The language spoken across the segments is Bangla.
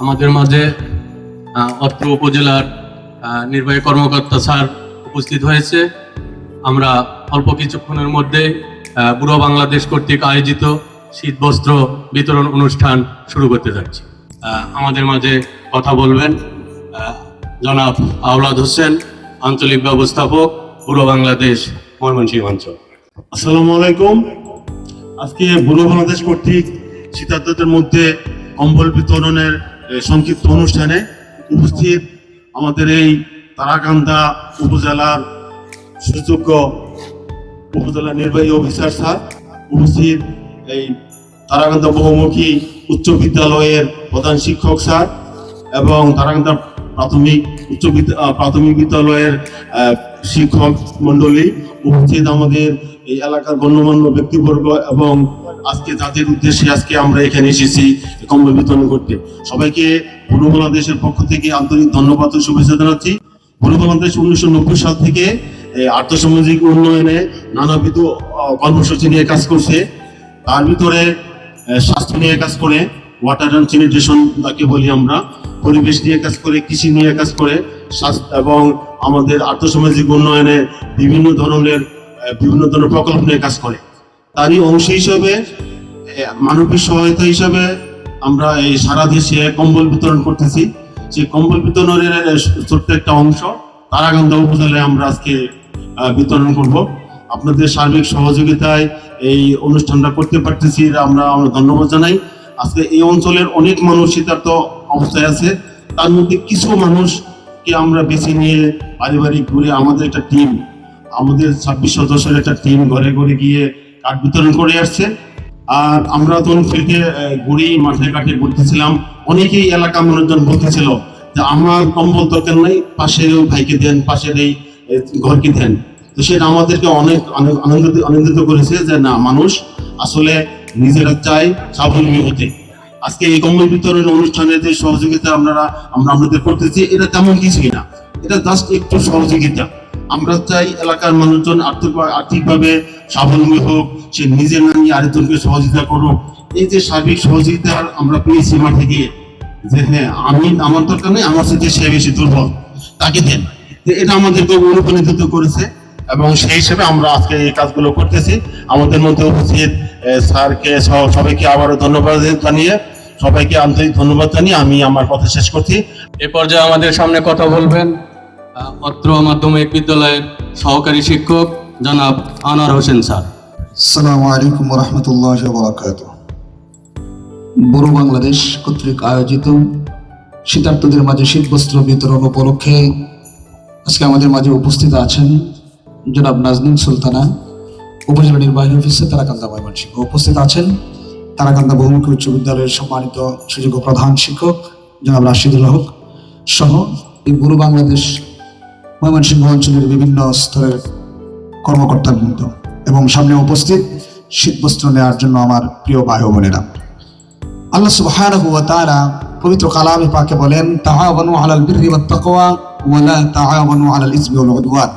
আমাদের মাঝে অত্র উপজেলার নির্বাহী কর্মকর্তা স্যার উপস্থিত হয়েছে। আমরা অল্প কিছুক্ষণের মধ্যে বুড়ো বাংলাদেশ কর্তৃক আয়োজিত শীতবস্ত্র বিতরণ অনুষ্ঠান শুরু করতে যাচ্ছি। আমাদের মাঝে কথা বলবেন জনাব আওলাদ হোসেন, আঞ্চলিক ব্যবস্থাপক, বুড়ো বাংলাদেশ, ময়মনসিংহ অঞ্চল। আসসালামু আলাইকুম। আজকে বুড়ো বাংলাদেশ কর্তৃক শীতার্তদের মধ্যে কম্বল বিতরণের সংক্ষিপ্ত অনুষ্ঠানে উপস্থিত আমাদের এই তারাকান্দা উপজেলার সুযোগ্য উপজেলা নির্বাহী অফিসার স্যার, উপস্থিত এই তারাকান্দা বহুমুখী উচ্চ বিদ্যালয়ের প্রধান শিক্ষক স্যার এবং তারাকান্দা প্রাথমিক বিদ্যালয়ের শিক্ষক মন্ডলী, উপস্থিত আমাদের এই এলাকার গণ্যমান্য ব্যক্তিবর্গ এবং আজকে যাদের উদ্দেশ্যে আজকে আমরা এখানে এসেছি কম্বল বিতরণ করতে, সবাইকে বুড়ো বাংলাদেশের পক্ষ থেকে আন্তরিক ধন্যবাদ ও শুভেচ্ছা জানাচ্ছি। বুড়ো বাংলাদেশ 1990 সাল থেকে আর্থসামাজিক উন্নয়নে নানাবিধ কর্মসূচি নিয়ে কাজ করছে। তার ভিতরে স্বাস্থ্য নিয়ে কাজ করে, ওয়াটার অ্যান্ড স্যানিটেশন তাকে বলি আমরা, পরিবেশ নিয়ে কাজ করে, কৃষি নিয়ে কাজ করে, এবং আমাদের আর্থসামাজিক উন্নয়নে বিভিন্ন ধরনের প্রকল্প নিয়ে কাজ করে। তারই অংশ হিসাবে মানবিক সহায়তা হিসাবে আমরা এই সারা দেশে কম্বল বিতরণ করতেছি। সেই কম্বল বিতরণের ছোট্ট একটা অংশ তারাকান্দা উপজেলায় আমরা আজকে বিতরণ করব। আপনাদের সার্বিক সহযোগিতায় এই অনুষ্ঠানটা করতে পারতেছি, আমরা ধন্যবাদ জানাই। আজকে এই অঞ্চলের অনেক মানুষ শীতার্ত অবস্থায় আছে, তার মধ্যে কিছু মানুষকে আমরা বেছে নিয়ে পারিবারিক ঘুরে আমাদের একটা টিম, আমাদের 26 সদস্যের একটা টিম ঘরে ঘরে গিয়ে কার্ড বিতরণ করে আসছে। আর আমরা তখন ফিল্ডে ঘুরি, মাঠে ঘাটে ঘুরতেছিলাম। অনেকেই এলাকা মানুষজন বলতেছিল যে আমার কম্বল দরকার নাই, পাশের ওই ভাইকে দেন, পাশের এই ঘরকে দেন। তো সেটা আমাদেরকে অনেক আনন্দিত করেছে যে না, মানুষ আসলে নিজেরা চায় স্বাবলম্বী হতে। আজকে এই কম্বল বিতরণ অনুষ্ঠানে যে সহযোগিতা আমরা আপনাদের করতেছি, এটা তেমন কিছুই না, এটা জাস্ট একটু সহযোগিতা। আমরা চাই এলাকার মানুষজন আর্থিকভাবে স্বাবলম্বী হোক, সে নিজে না নিয়ে আরেকজনকে সহযোগিতা করুক। এই যে সার্বিক সহযোগিতা আমরা পেয়েছি মাঠে গিয়ে, যে হ্যাঁ আমার দরকার নেই, আমার সাথে সে বেশি দুর্বল, তাকে দেন, এটা আমাদেরকে অনুপ্রাণিত করেছে এবং সেই হিসেবে আমরা আজকে এই কাজগুলো করতেছি। আমাদের মধ্যে উপস্থিত স্যারকে সবাইকে আবারও ধন্যবাদ জানিয়ে, সবাইকে আন্তরিক ধন্যবাদ জানিয়ে আমি আমার কথা শেষ করছি। এ পর্যায়ে আমাদের সামনে কথা বলবেন অত্র মাধ্যমিক বিদ্যালয়ের সহকারী শিক্ষক জনাব আনোয়ার হোসেন স্যার। আসসালামু আলাইকুম ওয়া রাহমাতুল্লাহি ওয়া বারাকাতুহু। বুড়ো বাংলাদেশ কর্তৃক আয়োজিত শীতার্তদের মাঝে শীতবস্ত্র বিতরণ উপলক্ষে আজকে আমাদের মাঝে উপস্থিত আছেন জনাব নাজনীন সুলতানা, উপজেলা নির্বাহী অফিসার, তারাকান্দা, ময়মনসিংহ। উপস্থিত আছেন তারাকান্দা বহুমুখী উচ্চ বিদ্যালয়ের সম্মানিত সুযোগ্য প্রধান শিক্ষক জনাব রাশিদুল হক সহ এই বুড়ো বাংলাদেশ ময়মনসিংহ অঞ্চলের বিভিন্ন স্তরের কর্মকর্তাবৃন্দ এবং সামনে উপস্থিত শীতবস্ত্র নেওয়ার জন্য আমার প্রিয় ভাই ও বোনেরা। আল্লাহ সুবহানাহু ওয়া তাআলা পবিত্র কালামে পাকে বলেন, তাআওয়ানু আলাল বিররি ওয়াত তাকওয়া ওয়া লা তাআওয়ানু আলাল ইসমি ওয়াল উদওয়ান।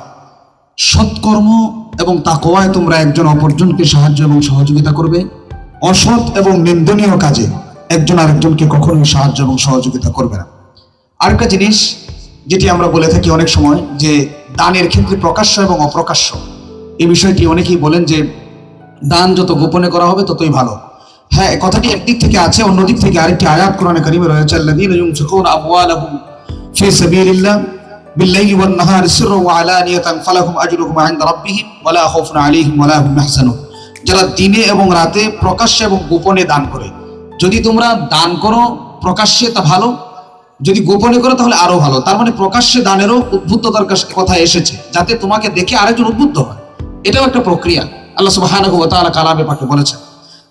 সৎকর্ম এবং তাকওয়ায় তোমরা একজন অপরজনকে সাহায্য এবং সহযোগিতা করবে, অসৎ এবং নিন্দনীয় কাজে একজন আরেকজনকে কখনোই সাহায্য এবং সহযোগিতা করবে না। আরেকটা জিনিস যেটি আমরা বলে থাকি অনেক সময়, যে দানের ক্ষেত্রে প্রকাশ্য এবং অপ্রকাশ্য, এই বিষয়টি অনেকেই বলেন যে দান যত গোপনে করা হবে ততই ভালো। হ্যাঁ, কথাটি একদিক থেকে আছে, অন্যদিক থেকে আরেকটি আয়াত কোরআনে কারিমে রয়েছে, আল্লাযীনা ইউনফিকুনা আমওয়ালাহুম ফি সাবিলিল্লাহ বিল-লাইলি ওয়ান-নাহারি সিররান ওয়া আলানিয়াতান ফালাহুম আজরুহুম ইনদা রাব্বিহিম ওয়া লা খাউফুন আলাইহিম ওয়া লা হুম ইয়াহজানুন। যারা দিনে এবং রাতে প্রকাশ্যে এবং গোপনে দান করে, যদি তোমরা দান করো প্রকাশ্যে তা ভালো, যদি গোপনে করো তাহলে আরো ভালো। তার মানে প্রকাশ্যে দানেরও উদ্বুদ্ধতার কথা এসেছে, যাতে তোমাকে দেখে আরেকজন উদ্বুদ্ধ হয়। এটাও একটা প্রক্রিয়া, আল্লাহ সুবহানাহু ওয়া তাআলা কালামে পাকে বলেছেন।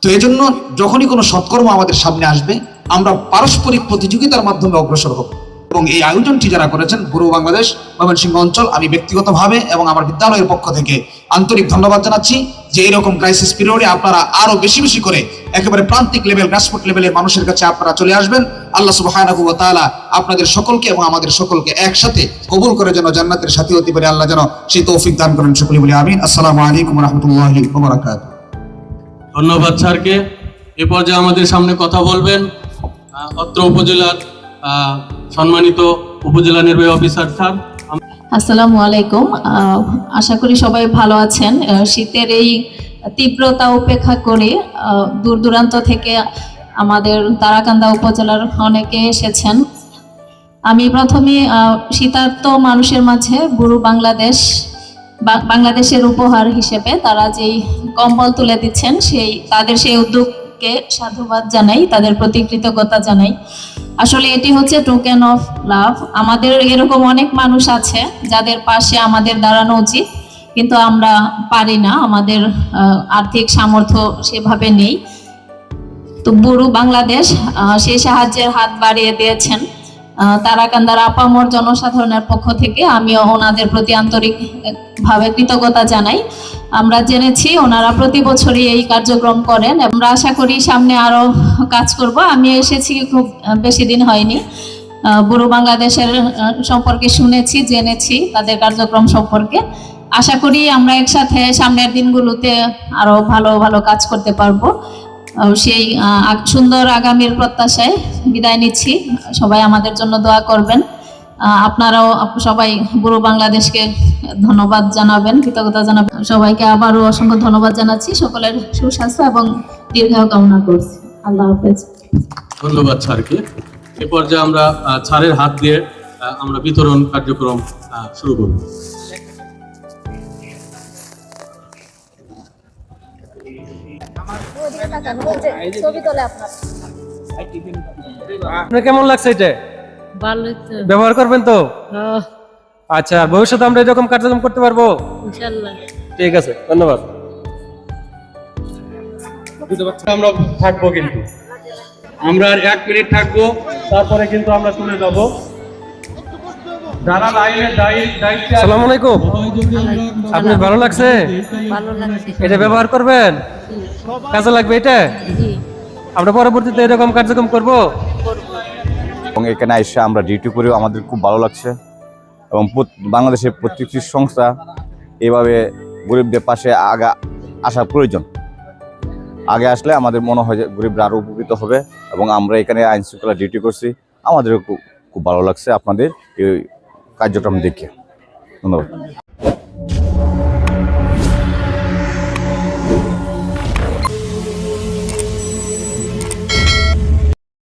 তো এই জন্য যখনই কোনো সৎকর্ম আমাদের সামনে আসবে, আমরা পারস্পরিক প্রতিযোগিতার মাধ্যমে অগ্রসর হব। এবং এই আয়োজনটি যারা করেছেন বুড়ো বাংলাদেশ ময়মনসিংহ অঞ্চল, আমি ব্যক্তিগতভাবে এবং আমার বিদ্যালয়ের পক্ষ থেকে আন্তরিক ধন্যবাদ জানাচ্ছি যে এইরকম ক্রাইসিস পিরিয়ডে আপনারা আরো বেশি বেশি করে একেবারে প্রান্তিক লেভেল, গ্রাসরুট লেভেলের মানুষের কাছে আপনারা চলে আসবেন। আল্লাহ সুবহানাহু ওয়া তাআলা আপনাদের সকলকে এবং আমাদের সকলকে একসাথে কবুল করে যেন জান্নাতের সাথী হতে পারে, আল্লাহ যেন সেই তৌফিক দান করেন। সকলে বলি আমিন। আসসালামু আলাইকুম ওয়া রাহমাতুল্লাহি ওয়া বারাকাতুহু। ধন্যবাদ স্যারকে। এ পর্যায়ে আমাদের সামনে কথা বলবেন অত্র উপজেলার সম্মানিত উপজেলা নির্বাহী অফিসার স্যার। আসসালামু আলাইকুম। আশা করি সবাই ভালো আছেন। শীতের এই তীব্রতা উপেক্ষা করে দূর দূরান্ত থেকে আমাদের তারাকান্দা উপজেলার অনেকে এসেছেন। আমি প্রথমে শীতার্ত মানুষের মাঝে বুড়ো বাংলাদেশের উপহার হিসেবে তারা যেই কম্বল তুলে দিচ্ছেন তাদের সেই উদ্যোগকে সাধুবাদ জানাই, তাদের প্রতি কৃতজ্ঞতা জানাই। আসলে এটি হচ্ছে টোকেন অফ লাভ। আমাদের এরকম অনেক মানুষ আছে যাদের পাশে আমাদের দাঁড়ানো উচিত, কিন্তু আমরা পারি না, আমাদের আর্থিক সামর্থ্য সেভাবে নেই। তো বুড়ো বাংলাদেশ সেই সাহায্যের হাত বাড়িয়ে দিয়েছেন। তারাকান্দার আপামর জনসাধারণের পক্ষ থেকে আমিও ওনাদের প্রতি আন্তরিকভাবে কৃতজ্ঞতা জানাই। আমরা জেনেছি ওনারা প্রতি বছরই এই কার্যক্রম করেন। আমরা আশা করি সামনে আরো কাজ করব। আমি এসেছি খুব বেশি দিন হয়নি। বুড়ো বাংলাদেশের সম্পর্কে শুনেছি, জেনেছি তাদের কার্যক্রম সম্পর্কে। আশা করি আমরা একসাথে সামনের দিনগুলোতে আরো ভালো ভালো কাজ করতে পারবো। সেই সুন্দর আগামীর প্রত্যাশায় বিদায় নিচ্ছি। সবাই আমাদের জন্য দোয়া করবেন। আপনারাও সবাই বুড়ো বাংলাদেশকে ধন্যবাদ জানাবেন, কৃতজ্ঞতা জানাবেন। সবাইকে আবারও অসংখ্য ধন্যবাদ জানাচ্ছি। সকলের সুস্বাস্থ্য এবং দীর্ঘায়ু কামনা করছি। আল্লাহ হাফেজ। ধন্যবাদ স্যারকে। এ পর্যায়ে আমরা স্যারের হাত দিয়ে আমরা বিতরণ কার্যক্রম শুরু করব। আপনার কেমন লাগছে এটা? ভালো ব্যবহার করবেন তো? আচ্ছা, আর ভবিষ্যতে আমরা এরকম কার্যক্রম করতে পারবো? ইনশাআল্লাহ। ঠিক আছে, ধন্যবাদ। আমরা থাকবো, কিন্তু আমরা আর 1 মিনিট থাকবো, তারপরে কিন্তু আমরা চলে যাব। যারা লাইনের দায়িত্বে। আসসালামু আলাইকুম। আপনি ভালো লাগছে? ভালো লাগছে। এটা ব্যবহার করবেন, কাজে লাগবে এটা। জি, আমরা পরবর্তীতে এরকম কার্যক্রম করব। এবং এখানে এসে আমরা ডিউটি করেও আমাদের খুব ভালো লাগছে। এবং বাংলাদেশের প্রত্যেকটি সংস্থা এভাবে গরিবদের পাশে আসা প্রয়োজন। আগে আসলে আমাদের মনে হয় যে গরিবরা আরও উপকৃত হবে। এবং আমরা এখানে আইন শৃঙ্খলা ডিউটি করছি, আমাদেরও খুব ভালো লাগছে আপনাদের এই কার্যক্রম দেখে। ধন্যবাদ।